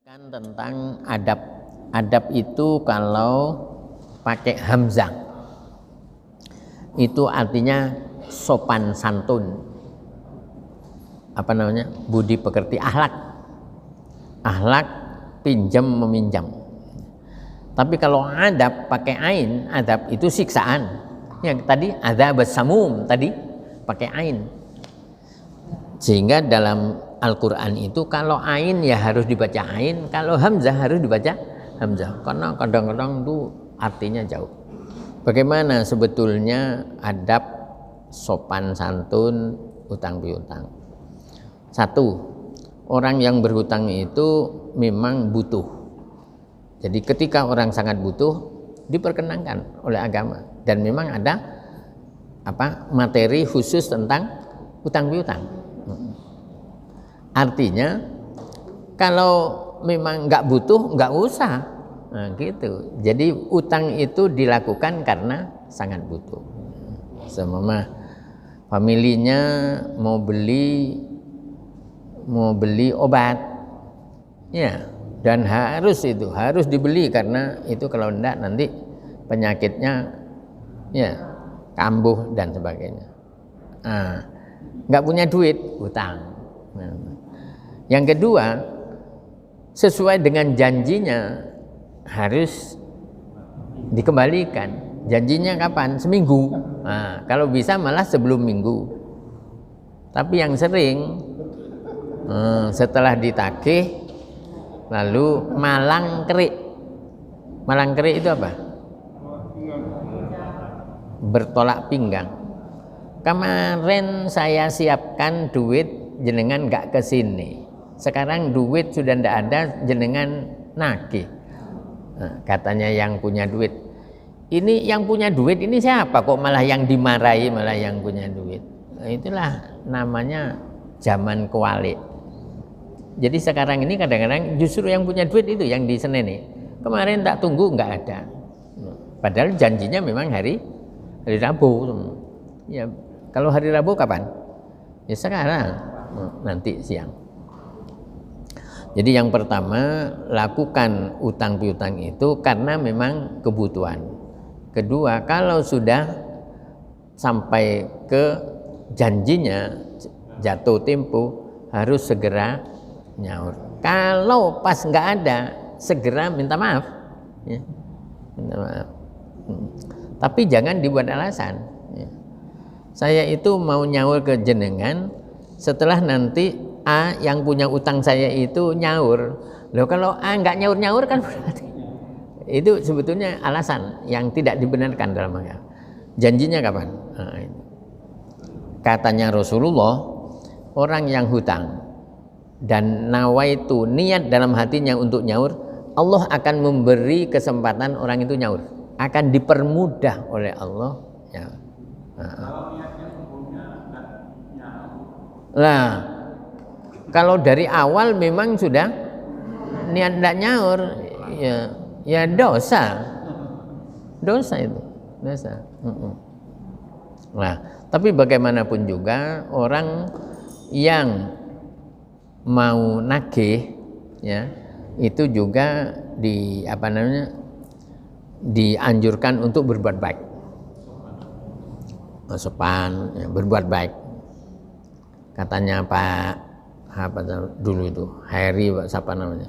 Kan tentang adab. Adab itu kalau pakai hamzah itu artinya sopan santun, apa namanya, budi pekerti, akhlak, pinjam meminjam. Tapi kalau adab pakai ain, adab itu siksaan. Yang tadi adzab samum tadi pakai ain. Sehingga dalam Al-Quran itu kalau ain ya harus dibaca ain, kalau hamzah harus dibaca hamzah, karena kadang-kadang itu artinya jauh. Bagaimana sebetulnya adab sopan santun utang piutang? Satu, orang yang berhutang itu memang butuh. Jadi ketika orang sangat butuh diperkenankan oleh agama, dan memang ada materi khusus tentang utang piutang. Artinya kalau memang nggak butuh nggak usah, nah, gitu. Jadi utang itu dilakukan karena sangat butuh. Semua familinya mau beli obat, ya, dan harus dibeli karena itu kalau enggak nanti penyakitnya ya kambuh dan sebagainya. Nah, nggak punya duit, utang. Nah, yang kedua, sesuai dengan janjinya harus dikembalikan. Janjinya kapan? Seminggu. Nah, kalau bisa malah sebelum minggu. Tapi yang sering setelah ditagih lalu malang kerik. Malang kerik itu apa? Bertolak pinggang. Kemarin saya siapkan duit, jenengan nggak kesini. Sekarang duit sudah ndak ada, jenengan nagih. Nah, katanya yang punya duit. Ini yang punya duit ini siapa? Kok malah yang dimarahi, malah yang punya duit. Nah, itulah namanya zaman kualik. Jadi sekarang ini kadang-kadang justru yang punya duit itu yang diseneni. Kemarin tak tunggu nggak ada. Padahal janjinya memang hari Rabu. Ya, kalau hari Rabu kapan? Ya sekarang, nanti siang. Jadi yang pertama, lakukan utang piutang itu karena memang kebutuhan. Kedua, kalau sudah sampai ke janjinya, jatuh tempo, harus segera nyaur. Kalau pas nggak ada, segera minta maaf. Ya, minta maaf. Tapi jangan dibuat alasan. Ya. Saya itu mau nyaur ke jenengan, setelah nanti A yang punya utang saya itu nyaur. Loh, kalau A nggak nyaur kan berarti itu sebetulnya alasan yang tidak dibenarkan dalam agama. Janjinya kapan? Nah, katanya Rasulullah, orang yang hutang dan nawaitu niat dalam hatinya untuk nyaur, Allah akan memberi kesempatan orang itu nyaur, akan dipermudah oleh Allah. Ya. Nah, kalau dari awal memang sudah niat tidak nyaur, ya dosa itu, dosa. Nah, tapi bagaimanapun juga orang yang mau nagih, ya, itu juga dianjurkan untuk berbuat baik, sopan, ya, berbuat baik. Katanya dulu itu Harry, siapa namanya,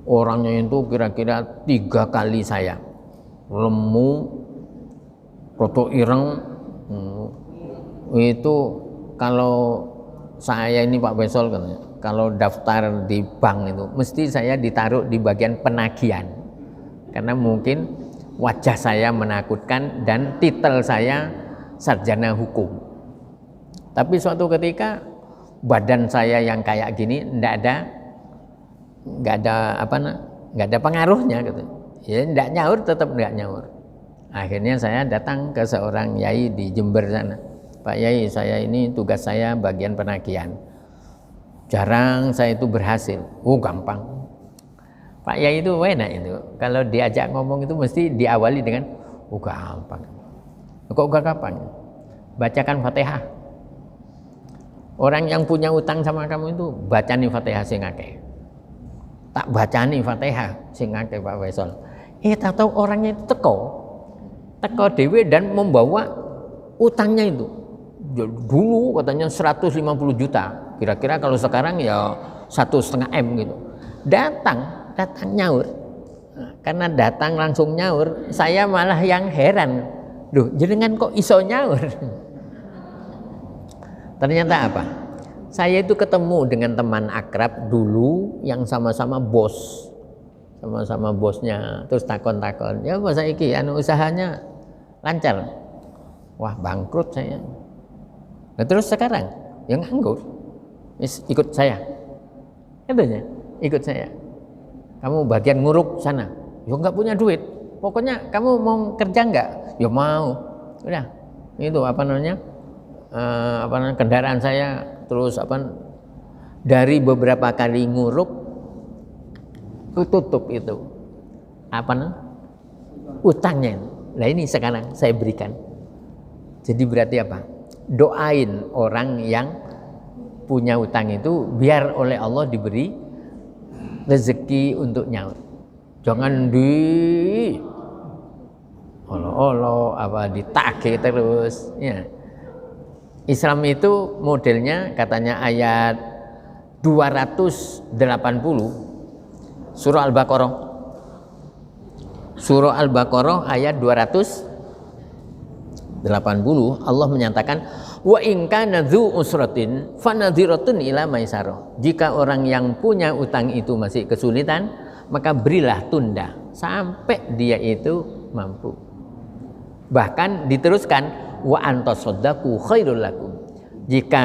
orangnya itu kira-kira 3 kali saya lemu, roto ireng. Itu kalau saya ini Pak Besol kan, kalau daftar di bank itu mesti saya ditaruh di bagian penagihan, karena mungkin wajah saya menakutkan dan titel saya sarjana hukum. Tapi suatu ketika badan saya yang kayak gini nggak ada pengaruhnya gitu. Ya nggak nyaur, tetap nggak nyaur. Akhirnya saya datang ke seorang yai di Jember sana. Pak Yai, saya ini tugas saya bagian penagihan. Jarang saya itu berhasil. Oh, gampang. Pak Yai itu enak itu. Kalau diajak ngomong itu mesti diawali dengan gampang. Kok gampang? Bacakan Fatihah. Orang yang punya utang sama kamu itu baca nih Fatihah sing akeh. tak bacani Fatihah sing akeh Pak Faisal. Tak tahu orangnya itu teko dewe dan membawa utangnya itu. Dulu katanya 150 juta. Kira-kira kalau sekarang ya 1,5 M gitu. Datang nyaur. Karena datang langsung nyaur, saya malah yang heran. Duh, jenengan kok iso nyaur? Ternyata apa? Saya itu ketemu dengan teman akrab dulu yang sama-sama bosnya, terus takon-takon, ya apa saiki usahanya lancar? Wah, bangkrut saya. Nah, terus sekarang yang nganggur, ikut saya, katanya, ikut saya. Kamu bagian nguruk sana, ya nggak punya duit. Pokoknya kamu mau kerja nggak? Ya mau. Udah, itu apa namanya kendaraan saya. Terus dari beberapa kali nguruk tutup itu utangnya. Nah ini sekarang saya berikan. Jadi berarti apa? Doain orang yang punya utang itu biar oleh Allah diberi rezeki untuk nyaur. Jangan olo ditagih terus ya. Islam itu modelnya katanya ayat 280 surah Al-Baqarah ayat 280 Allah menyatakan wa in kana dzu usratin fanadhiratun ila maisarah. Jika orang yang punya utang itu masih kesulitan, maka berilah tunda sampai dia itu mampu. Bahkan diteruskan wa antasaddaqu khairul lakum. Jika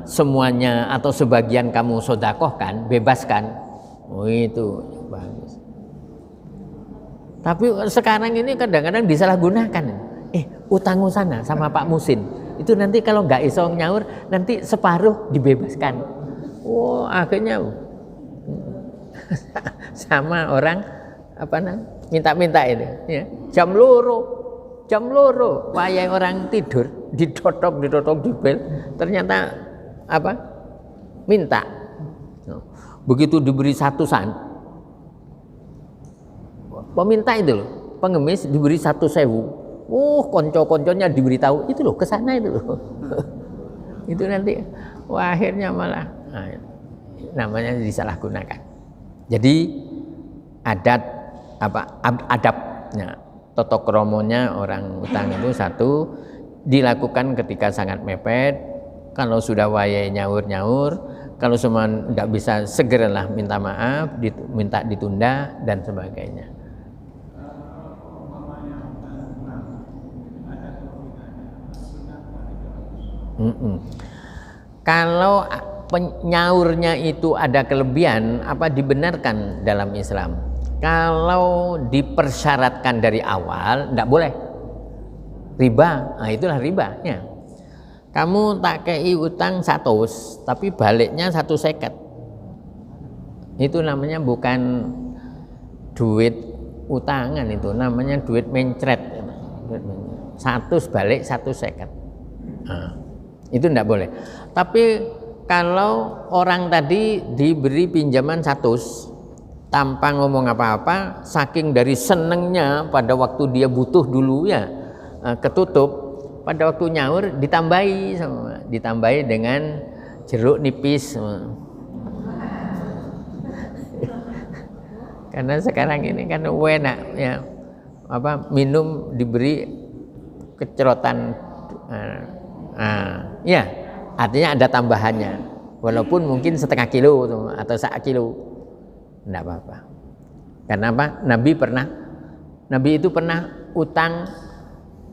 semuanya atau sebagian kamu sodakohkan, bebaskan, itu bagus. Tapi sekarang ini kadang-kadang disalahgunakan. Utangmu sana sama Pak Musin, itu nanti kalau nggak iso nyaur, nanti separuh dibebaskan. Akhirnya sama orang minta-minta itu, ya. Jam loro wayai orang tidur ditotok di bel, ternyata minta. Begitu diberi 1 san, peminta itu loh, pengemis diberi 1.000. Konco-konconya diberitahu itu loh, kesana itu loh. Itu nanti akhirnya malah namanya disalahgunakan. Jadi adabnya, tata kromonya orang utang itu satu dilakukan ketika sangat mepet. Kalau sudah wayai nyaur, kalau semua tidak bisa segeralah minta maaf, minta ditunda dan sebagainya. Kalau penyaurnya itu ada kelebihan, dibenarkan dalam Islam. Kalau dipersyaratkan dari awal, tidak boleh riba. Itulah riba ya. Kamu tak kei utang 100, tapi baliknya 150. Itu namanya bukan duit utangan, itu namanya duit mencret. 100 balik 150. Itu tidak boleh. Tapi kalau orang tadi diberi pinjaman 100 tanpa ngomong apa-apa, saking dari senengnya pada waktu dia butuh dulu ya, ketutup, pada waktu nyaur ditambahi dengan jeruk nipis. Karena sekarang ini kan enak ya, minum diberi kecerotan. Ya, artinya ada tambahannya, walaupun mungkin setengah kilo atau 1 kilo, tidak apa-apa. Karena Nabi itu pernah utang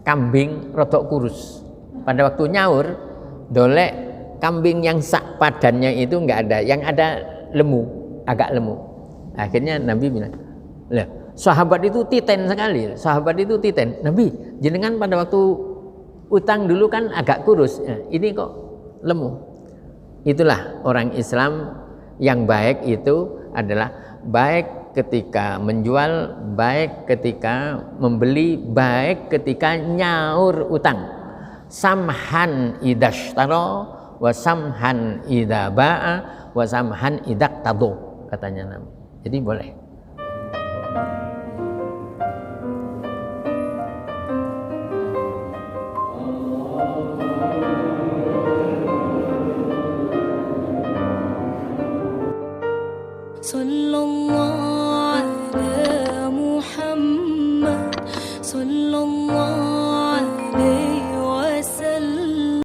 kambing rodok kurus. Pada waktu nyaur, dolek kambing yang sak padannya itu nggak ada, yang ada agak lemu. Akhirnya Nabi bilang, sahabat itu titen sekali. Nabi, jenengan pada waktu utang dulu kan agak kurus, ini kok lemu. Itulah orang Islam yang baik itu adalah baik ketika menjual, baik ketika membeli, baik ketika nyaur utang. Samhan idashtara wa samhan idza ba'a wa samhan idaktadu, katanya Nabi. Jadi boleh. Sallallahu